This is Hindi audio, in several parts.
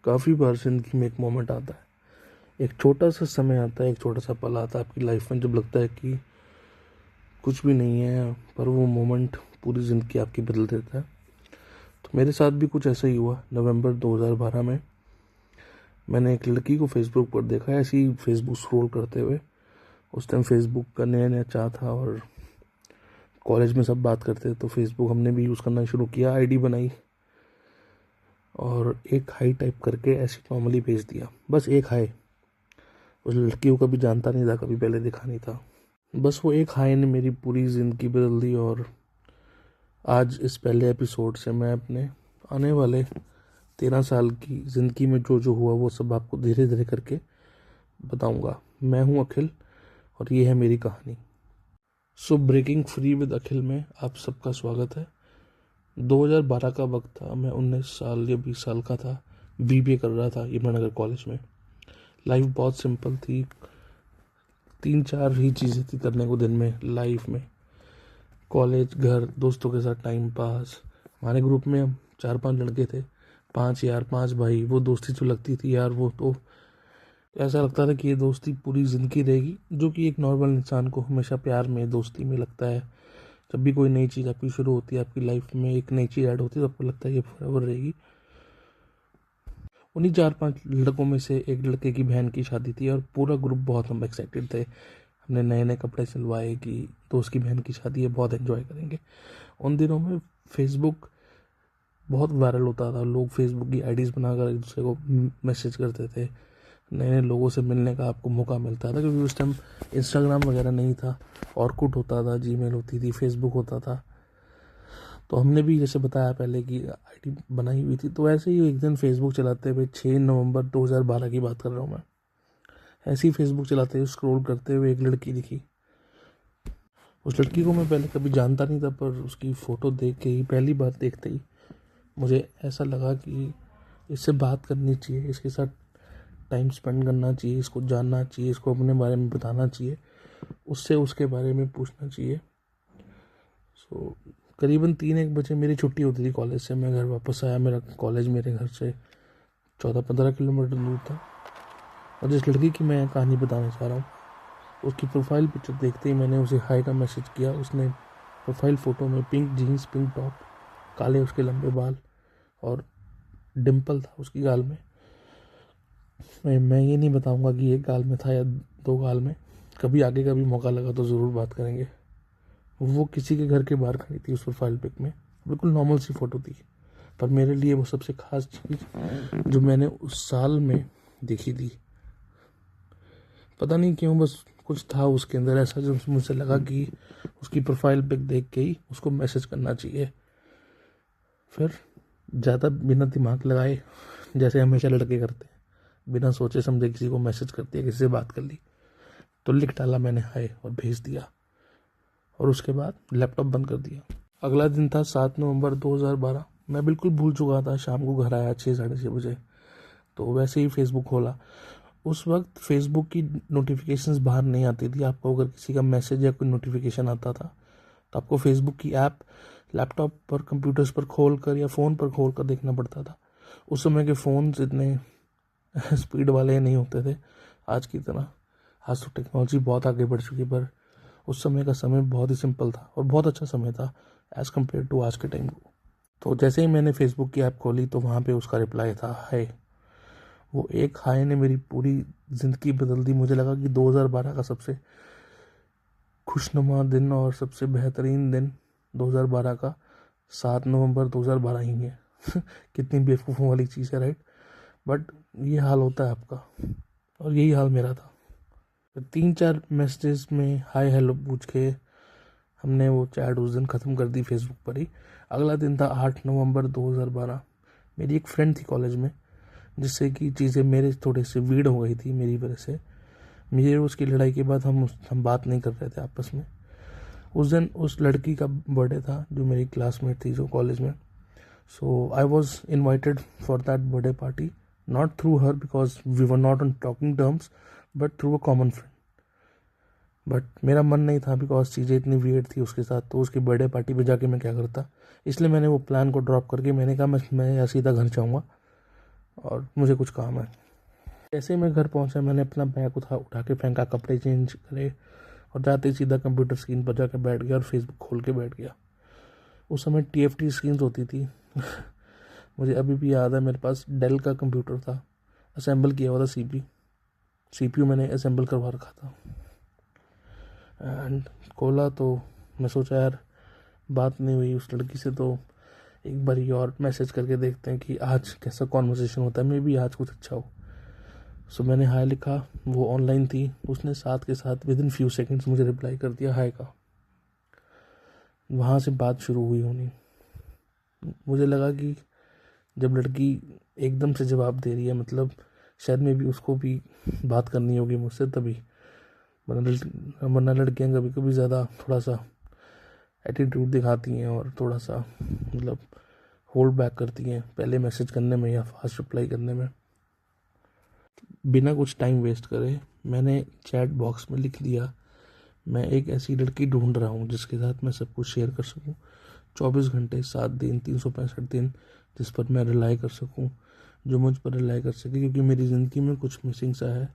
काफ़ी बार ज़िंदगी में एक मोमेंट आता है, एक छोटा सा समय आता है, एक छोटा सा पल आता है आपकी लाइफ में, जब लगता है कि कुछ भी नहीं है, पर वो मोमेंट पूरी ज़िंदगी आपकी बदल देता है। तो मेरे साथ भी कुछ ऐसा ही हुआ। नवंबर 2012 में मैंने एक लड़की को फेसबुक पर देखा, ऐसे ही फेसबुक स्क्रॉल करते हुए। उस टाइम फेसबुक का नया नया चाह था और कॉलेज में सब बात करते थे, तो फेसबुक हमने भी यूज़ करना शुरू किया, आईडी बनाई और एक हाई टाइप करके ऐसे नॉर्मली भेज दिया। बस एक हाई। उस लड़की को कभी जानता नहीं था, कभी पहले देखा नहीं था। बस वो एक हाई ने मेरी पूरी ज़िंदगी बदल दी। और आज इस पहले एपिसोड से मैं अपने आने वाले 13 साल की ज़िंदगी में जो जो हुआ वो सब आपको धीरे धीरे करके बताऊंगा। मैं हूं अखिल और ये है मेरी कहानी। सो ब्रेकिंग फ्री विद अखिल में आप सबका स्वागत है। 2012 का वक्त था, मैं 19 साल या 20 साल का था, बीबीए कर रहा था यमुनानगर कॉलेज में। लाइफ बहुत सिंपल थी, 3-4 ही चीज़ें थी करने को दिन में लाइफ में। कॉलेज, घर, दोस्तों के साथ टाइम पास। हमारे ग्रुप में हम 4-5 लड़के थे, 5 यार, 5 भाई। वो दोस्ती जो लगती थी यार, वो तो ऐसा लगता था कि ये दोस्ती पूरी ज़िंदगी रहेगी, जो कि एक नॉर्मल इंसान को हमेशा प्यार में, दोस्ती में लगता है। जब भी कोई नई चीज़ आपकी शुरू होती है, आपकी लाइफ में एक नई चीज़ ऐड होती है, तो आपको लगता है ये फॉरएवर रहेगी। उन्हीं 4-5 लड़कों में से एक लड़के की बहन की शादी थी और पूरा ग्रुप बहुत हम एक्साइटेड थे। हमने नए नए कपड़े सिलवाए कि दोस्त की बहन की शादी है, बहुत एंजॉय करेंगे। उन दिनों में फेसबुक बहुत वायरल होता था, लोग फेसबुक की आईडीज़ बनाकर एक दूसरे को मैसेज करते थे। नए नए लोगों से मिलने का आपको मौका मिलता था, क्योंकि उस टाइम इंस्टाग्राम वगैरह नहीं था, ऑरकुट होता था, जीमेल होती थी, फेसबुक होता था। तो हमने भी जैसे बताया पहले कि आईडी बनाई हुई थी। तो ऐसे ही एक दिन फेसबुक चलाते हुए, 6 नवंबर 2012 की बात कर रहा हूँ मैं, ऐसे ही फेसबुक चलाते हुए स्क्रॉल करते हुए एक लड़की दिखी। उस लड़की को मैं पहले कभी जानता नहीं था, पर उसकी फ़ोटो देख के ही, पहली बार देखते ही मुझे ऐसा लगा कि इससे बात करनी चाहिए, इसके साथ टाइम स्पेंड करना चाहिए, इसको जानना चाहिए, इसको अपने बारे में बताना चाहिए, उससे उसके बारे में पूछना चाहिए। सो करीबन 3-1 बजे मेरी छुट्टी होती थी कॉलेज से, मैं घर वापस आया। मेरा कॉलेज मेरे घर से 14-15 किलोमीटर दूर था। और जिस लड़की की मैं कहानी बताना चाह रहा हूँ, उसकी प्रोफाइल पिक्चर देखते ही मैंने उसे हाई का मैसेज किया। उसने प्रोफाइल फ़ोटो में पिंक जीन्स, पिंक टॉप, काले उसके लंबे बाल और डिम्पल था उसकी गाल में। मैं ये नहीं बताऊंगा कि एक गाल में था या 2 गाल में, कभी आगे का भी मौका लगा तो ज़रूर बात करेंगे। वो किसी के घर के बाहर खड़ी थी उस प्रोफाइल पिक में, बिल्कुल नॉर्मल सी फ़ोटो थी। पर मेरे लिए वो सबसे ख़ास चीज़ जो मैंने उस साल में देखी थी, पता नहीं क्यों, बस कुछ था उसके अंदर ऐसा जो मुझसे लगा कि उसकी प्रोफाइल पिक देख के ही उसको मैसेज करना चाहिए। फिर ज़्यादा बिना दिमाग लगाए, जैसे हमेशा लड़के करते हैं, बिना सोचे समझे किसी को मैसेज कर दिया, किसी से बात कर ली, तो लिख डाला मैंने हाय और भेज दिया। और उसके बाद लैपटॉप बंद कर दिया। अगला दिन था 7 नवंबर 2012। मैं बिल्कुल भूल चुका था। शाम को घर आया 6-6:30 बजे, तो वैसे ही फेसबुक खोला। उस वक्त फेसबुक की नोटिफिकेशंस बाहर नहीं आती थी। आपको अगर किसी का मैसेज या कोई नोटिफिकेशन आता था, तो आपको फेसबुक की ऐप लैपटॉप पर, कंप्यूटर्स पर खोल कर या फ़ोन पर खोल कर देखना पड़ता था। उस समय के फ़ोन इतने स्पीड वाले नहीं होते थे आज की तरह। आज तो टेक्नोलॉजी बहुत आगे बढ़ चुकी है, पर उस समय का समय बहुत ही सिंपल था और बहुत अच्छा समय था एज़ कम्पेयर टू आज के टाइम को। तो जैसे ही मैंने फेसबुक की ऐप खोली, तो वहाँ पे उसका रिप्लाई था हाय। वो एक हाय ने मेरी पूरी ज़िंदगी बदल दी। मुझे लगा कि 2012 का सबसे खुशनुमा दिन और सबसे बेहतरीन दिन 2012 का 7 नवंबर 2012 ही है। कितनी बेवकूफ़ों वाली चीज़ है, राइट? बट ये हाल होता है आपका, और यही हाल मेरा था। 3-4 मैसेजेस में हाय हेलो पूछ के हमने वो चैट उस दिन ख़त्म कर दी फेसबुक पर ही। अगला दिन था 8 नवंबर 2012। मेरी एक फ्रेंड थी कॉलेज में, जिससे कि चीज़ें मेरे थोड़े से वीड हो गई थी मेरी वजह से। मेरी उसकी लड़ाई के बाद हम बात नहीं कर रहे थे आपस में। उस दिन उस लड़की का बर्थडे था जो मेरी क्लासमेट थी, जो कॉलेज में। So I was invited for that birthday party, not through her because we were not on talking terms, but through a common friend. But मेरा मन नहीं था बिकॉज चीज़ें इतनी वियर्ड थी उसके साथ, तो उसकी बर्थडे पार्टी पे जाके मैं क्या करता। इसलिए मैंने वो प्लान को ड्रॉप करके मैंने कहा मैं यहाँ सीधा घर जाऊँगा, और मुझे कुछ काम है। जैसे ही मैं घर पहुंचा, मैंने अपना बैग उठा के फेंका, कपड़े चेंज करे और जाते ही सीधा कंप्यूटर स्क्रीन पर जाकर बैठ गया और फेसबुक खोल के बैठ गया। उस समय TFT स्क्रीन होती थी मुझे अभी भी याद है, मेरे पास डेल का कंप्यूटर था, असेंबल किया हुआ था। CPU मैंने असेंबल करवा रखा था। एंड खोला तो मैं सोचा यार बात नहीं हुई उस लड़की से, तो एक बार ही और मैसेज करके देखते हैं कि आज कैसा कॉन्वर्सेशन होता है, मे बी आज कुछ अच्छा हो। सो मैंने हाय लिखा, वो ऑनलाइन थी, उसने साथ के साथ विदिन फ्यू सेकंड्स मुझे रिप्लाई कर दिया हाय का। वहाँ से बात शुरू हुई होनी। मुझे लगा कि जब लड़की एकदम से जवाब दे रही है, मतलब शायद में भी उसको भी बात करनी होगी मुझसे तभी, वरना लड़कियाँ कभी कभी ज़्यादा थोड़ा सा एटीट्यूड दिखाती हैं और थोड़ा सा मतलब होल्ड बैक करती हैं पहले मैसेज करने में या फास्ट रिप्लाई करने में। बिना कुछ टाइम वेस्ट करे मैंने चैट बॉक्स में लिख दिया, मैं एक ऐसी लड़की ढूंढ रहा हूँ जिसके साथ मैं सब कुछ शेयर कर सकूँ, 24 घंटे 7 दिन 365 दिन, जिस पर मैं रिलाई कर सकूँ, जो मुझ पर रिलाई कर सके, क्योंकि मेरी ज़िंदगी में कुछ मिसिंग सा है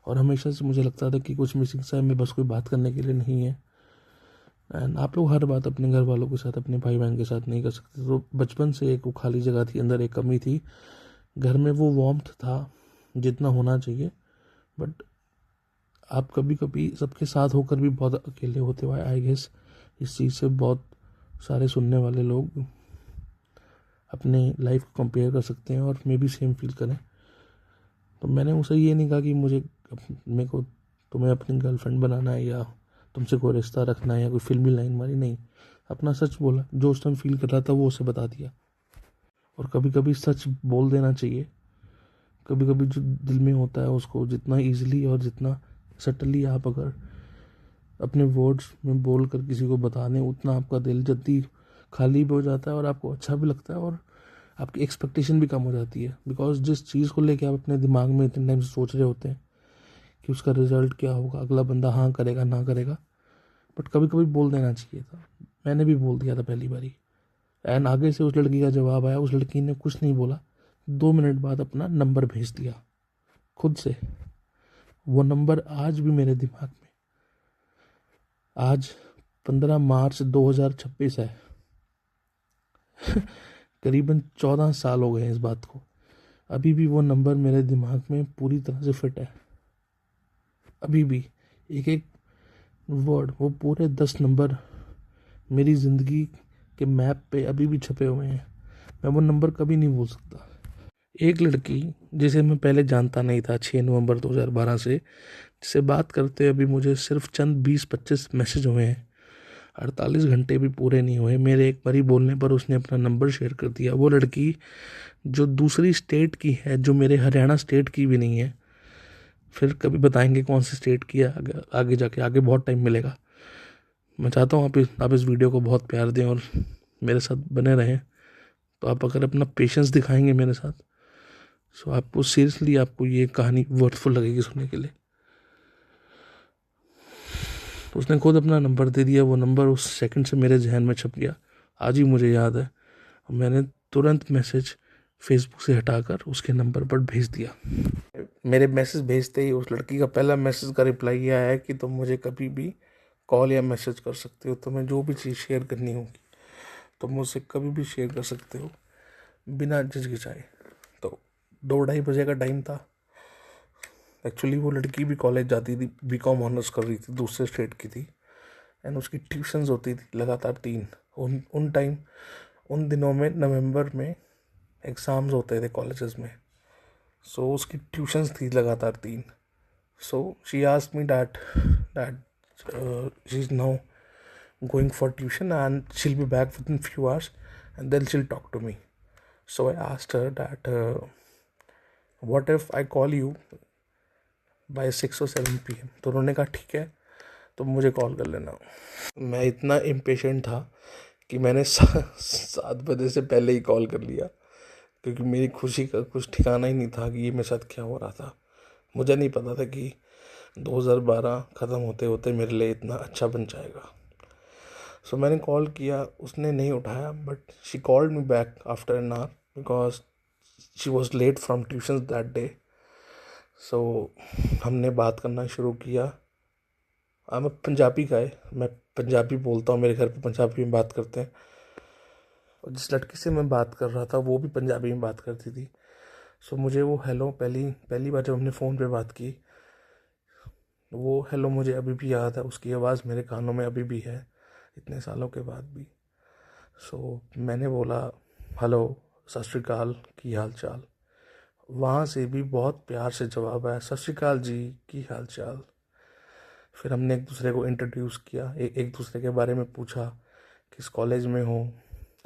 और हमेशा से मुझे लगता था कि कुछ मिसिंग सा है, मैं बस कोई बात करने के लिए नहीं है। एंड आप लोग हर बात अपने घर वालों के साथ, अपने भाई बहन के साथ नहीं कर सकते। तो बचपन से एक वो खाली जगह थी, अंदर एक कमी थी, घर में वो वार्मथ था जितना होना चाहिए, बट आप कभी कभी सबके साथ होकर भी बहुत अकेले होते हुए, आई गेस इस चीज़ से बहुत सारे सुनने वाले लोग अपने लाइफ को कंपेयर कर सकते हैं और मे भी सेम फील करें। तो मैंने उसे ये नहीं कहा कि मेरे को तुम्हें अपनी गर्लफ्रेंड बनाना है या तुमसे कोई रिश्ता रखना है या कोई फिल्मी लाइन मारी, नहीं, अपना सच बोला, जो उस टाइम फील कर रहा था वो उसे बता दिया। और कभी कभी सच बोल देना चाहिए, कभी कभी जो दिल में होता है उसको जितना ईजिली और जितना सटली आप अगर अपने वर्ड्स में बोल कर किसी को बता दें, उतना आपका दिल जल्दी खाली भी हो जाता है और आपको अच्छा भी लगता है और आपकी एक्सपेक्टेशन भी कम हो जाती है। बिकॉज जिस चीज़ को लेके आप अपने दिमाग में इतने टाइम से सोच रहे होते हैं कि उसका रिजल्ट क्या होगा, अगला बंदा हाँ करेगा ना करेगा, बट कभी कभी बोल देना चाहिए था। मैंने भी बोल दिया था पहली बारी। एंड आगे से उस लड़की का जवाब आया, उस लड़की ने कुछ नहीं बोला, 2 मिनट बाद अपना नंबर भेज दिया खुद से। वो नंबर आज भी मेरे दिमाग में, आज 15 मार्च 2026 है करीबन 14 साल हो गए हैं इस बात को, अभी भी वो नंबर मेरे दिमाग में पूरी तरह से फिट है। अभी भी एक एक वर्ड, वो पूरे 10 नंबर मेरी ज़िंदगी के मैप पे अभी भी छपे हुए हैं। मैं वो नंबर कभी नहीं भूल सकता। एक लड़की जिसे मैं पहले जानता नहीं था, 6 नवंबर 2012 से, जिससे बात करते अभी मुझे सिर्फ चंद 20-25 मैसेज हुए हैं, 48 घंटे भी पूरे नहीं हुए, मेरे एक बारी बोलने पर उसने अपना नंबर शेयर कर दिया। वो लड़की जो दूसरी स्टेट की है, जो मेरे हरियाणा स्टेट की भी नहीं है, फिर कभी बताएंगे कौन सी स्टेट की है, आगे जाके, आगे बहुत टाइम मिलेगा। मैं चाहता हूँ आप इस वीडियो को बहुत प्यार दें और मेरे साथ बने रहें। तो आप अगर अपना पेशेंस दिखाएंगे मेरे साथ, सो आपको सीरियसली आपको ये कहानी वर्थफुल लगेगी सुनने के लिए। तो उसने खुद अपना नंबर दे दिया, वो नंबर उस सेकंड से मेरे जहन में छप गया, आज ही मुझे याद है। मैंने तुरंत मैसेज फेसबुक से हटाकर उसके नंबर पर भेज दिया। मेरे मैसेज भेजते ही उस लड़की का पहला मैसेज का रिप्लाई ये आया कि तुम मुझे कभी भी कॉल या मैसेज कर सकते हो, तुम्हें जो भी चीज़ शेयर करनी होगी तुम मुझसे कभी भी शेयर कर सकते हो बिना झिझकिचाए। तो 2-2:30 बजे का टाइम था। एक्चुअली वो लड़की भी कॉलेज जाती थी, BCom ऑनर्स कर रही थी, दूसरे स्टेट की थी। एंड उसकी ट्यूशन्स होती थी लगातार 3। उन दिनों में नवंबर में एग्ज़ाम्स होते थे कॉलेजेस में, सो उसकी ट्यूशन्स थी लगातार 3। So she asked me that she is now going for tuition and she'll be back within few hours and then she'll talk to me. So I asked her that what if I call you by 6 or 7 PM? तो उन्होंने कहा ठीक है, तो मुझे कॉल कर लेना। मैं इतना इम्पेशेंट था कि मैंने 7 बजे से पहले ही कॉल कर लिया, क्योंकि मेरी खुशी का कुछ ठिकाना ही नहीं था कि ये मेरे साथ क्या हो रहा था। मुझे नहीं पता था कि 2012 ख़त्म होते होते मेरे लिए इतना अच्छा बन जाएगा। सो मैंने कॉल किया, उसने नहीं उठाया, but she called me back after an hour because she was late from tuition that day. So हमने बात करना शुरू किया। मैं पंजाबी का है, मैं पंजाबी बोलता हूँ, मेरे घर पे पंजाबी में बात करते हैं। और जिस लड़की से मैं बात कर रहा था वो भी पंजाबी में बात करती थी। सो मुझे वो हेलो पहली पहली बार जब हमने फ़ोन पे बात की, वो हेलो मुझे अभी भी याद है, उसकी आवाज़ मेरे कानों में अभी भी है इतने सालों के बाद भी। सो मैंने बोला हेलो, सत श्री अकाल, की हाल चाल। वहाँ से भी बहुत प्यार से जवाब आया, सत श्री अकाल जी, की हाल चाल। फिर हमने एक दूसरे को इंट्रोड्यूस किया, एक दूसरे के बारे में पूछा, किस कॉलेज में हो।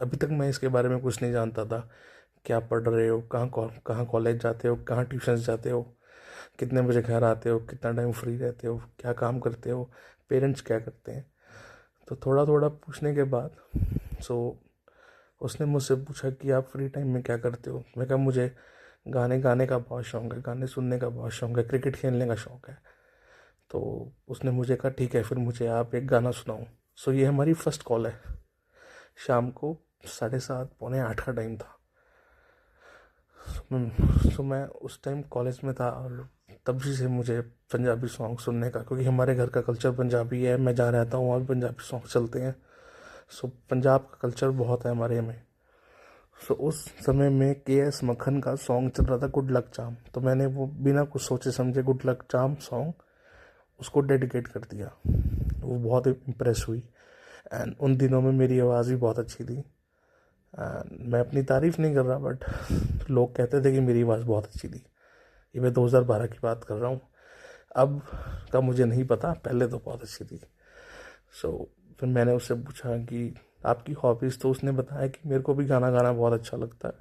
अभी तक मैं इसके बारे में कुछ नहीं जानता था, क्या पढ़ रहे हो, कहाँ कॉलेज जाते हो, कहाँ ट्यूशन जाते हो, कितने बजे घर आते हो, कितना टाइम फ्री रहते हो, क्या काम करते हो, पेरेंट्स क्या करते हैं। तो थोड़ा थोड़ा पूछने के बाद सो उसने मुझसे पूछा कि आप फ्री टाइम में क्या करते हो। मैं कहा मुझे गाने गाने का बहुत शौक है, गाने सुनने का बहुत शौक है, क्रिकेट खेलने का शौक है। तो उसने मुझे कहा ठीक है, फिर मुझे आप एक गाना सुनाओ। सो ये हमारी फर्स्ट कॉल है। शाम को 7:30 पौने 8 का टाइम था। सो मैं उस टाइम कॉलेज में था और तभी से मुझे पंजाबी सॉन्ग सुनने का, क्योंकि हमारे घर का कल्चर पंजाबी है, मैं जहाँ रहता हूँ वहाँ भी पंजाबी सॉन्ग चलते हैं। सो पंजाब का कल्चर बहुत है हमारे में। सो उस समय में KS मखन का सॉन्ग चल रहा था, गुड लक चाम। तो मैंने वो बिना कुछ सोचे समझे गुड लक चाम सॉन्ग उसको डेडिकेट कर दिया। वो बहुत इम्प्रेस हुई। एंड उन दिनों में मेरी आवाज़ भी बहुत अच्छी थी। मैं अपनी तारीफ़ नहीं कर रहा, बट लोग कहते थे कि मेरी आवाज़ बहुत अच्छी थी। ये मैं 2012 की बात कर रहा हूँ, अब का मुझे नहीं पता, पहले तो बहुत अच्छी थी। सो फिर मैंने उससे पूछा कि आपकी हॉबीज़, तो उसने बताया कि मेरे को भी गाना गाना बहुत अच्छा लगता है।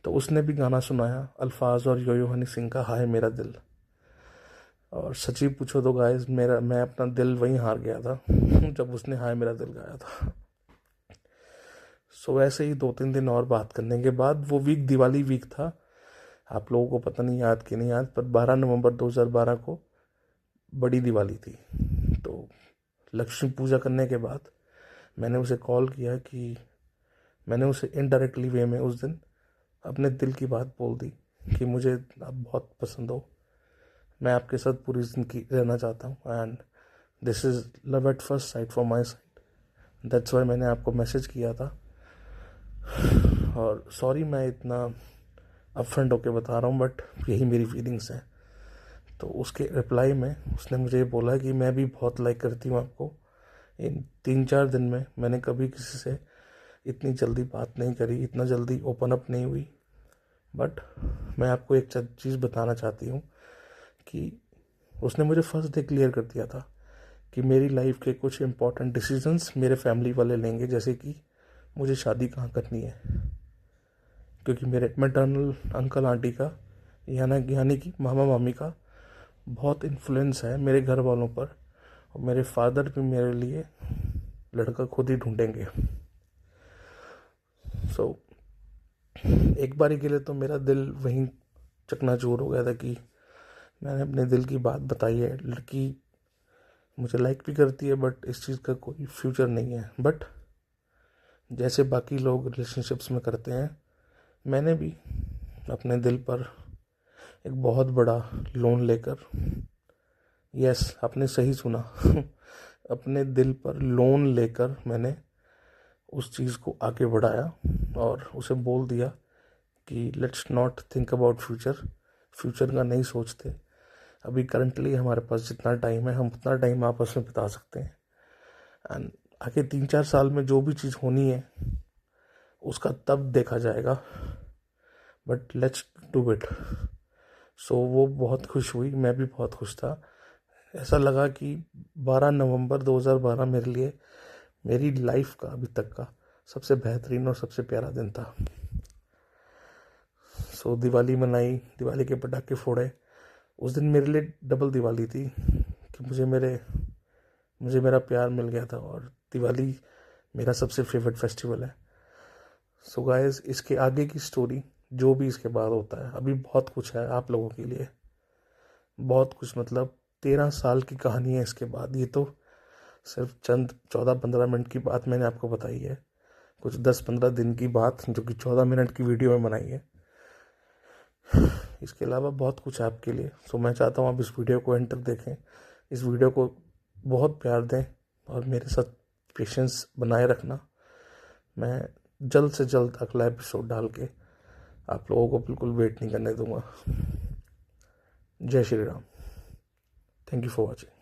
तो उसने भी गाना सुनाया, अल्फाज और यो हनी सिंह का हाय मेरा दिल। और सच्ची पूछो तो गाइस, मैं अपना दिल वहीं हार गया था जब उसने हाय मेरा दिल गाया था। सो ऐसे ही 2-3 दिन और बात करने के बाद, वो वीक दिवाली वीक था। आप लोगों को पता नहीं याद कि नहीं याद, पर 12 नवंबर 2012 को बड़ी दिवाली थी। तो लक्ष्मी पूजा करने के बाद मैंने उसे कॉल किया कि मैंने उसे इनडायरेक्टली वे में उस दिन अपने दिल की बात बोल दी कि मुझे आप बहुत पसंद हो, मैं आपके साथ पूरी ज़िंदगी रहना चाहता हूँ, and this is love at first sight for my side. That's why मैंने आपको मैसेज किया था। और सॉरी मैं इतना अपफ्रंट होके बता रहा हूँ, बट यही मेरी फीलिंग्स हैं। तो उसके रिप्लाई में उसने मुझे बोला कि मैं भी बहुत लाइक करती हूँ आपको। इन 3-4 दिन में मैंने कभी किसी से इतनी जल्दी बात नहीं करी, इतना जल्दी ओपन अप नहीं हुई। बट मैं आपको एक चीज़ बताना चाहती हूँ कि उसने मुझे फर्स्ट डे क्लियर कर दिया था कि मेरी लाइफ के कुछ इंपॉर्टेंट डिसीजंस मेरे फैमिली वाले लेंगे, जैसे कि मुझे शादी कहाँ करनी है, क्योंकि मेरे मैटरनल अंकल आंटी का यानी कि मामा मामी का बहुत इन्फ्लुएंस है मेरे घर वालों पर, और मेरे फादर भी मेरे लिए लड़का खुद ही ढूंढेंगे। सो एक बारी के लिए तो मेरा दिल वहीं चकनाचूर हो गया था कि मैंने अपने दिल की बात बताई है, लड़की मुझे लाइक भी करती है, बट इस चीज़ का कोई फ्यूचर नहीं है। बट जैसे बाकी लोग रिलेशनशिप्स में करते हैं, मैंने भी अपने दिल पर एक बहुत बड़ा लोन लेकर, यस आपने सही सुना अपने दिल पर लोन लेकर मैंने उस चीज़ को आगे बढ़ाया और उसे बोल दिया कि let's not think about future का नहीं सोचते। अभी करंटली हमारे पास जितना टाइम है हम उतना टाइम आपस में बिता सकते हैं, एंड आगे 3-4 साल में जो भी चीज़ होनी है उसका तब देखा जाएगा, बट लेट्स डू इट। सो वो बहुत खुश हुई, मैं भी बहुत खुश था। ऐसा लगा कि 12 नवंबर 2012 मेरे लिए मेरी लाइफ का अभी तक का सबसे बेहतरीन और सबसे प्यारा दिन था। सो दिवाली मनाई, दिवाली के पटाखे फोड़े। उस दिन मेरे लिए डबल दिवाली थी कि मुझे मेरा प्यार मिल गया था, और दिवाली मेरा सबसे फेवरेट फेस्टिवल है। सो गाइस, इसके आगे की स्टोरी जो भी इसके बाद होता है, अभी बहुत कुछ है आप लोगों के लिए, बहुत कुछ, मतलब 13 साल की कहानी है इसके बाद। ये तो सिर्फ चंद 14-15 मिनट की बात मैंने आपको बताई है, कुछ 10-15 दिन की बात जो कि 14 मिनट की वीडियो में बनाई है। इसके अलावा बहुत कुछ है आपके लिए। सो मैं चाहता हूँ आप इस वीडियो को एंड तक देखें, इस वीडियो को बहुत प्यार दें और मेरे साथ पेशेंस बनाए रखना। मैं जल्द से जल्द अगला एपिसोड डाल के आप लोगों को बिल्कुल वेट नहीं करने दूंगा। जय Shri Ram. Thank you for watching.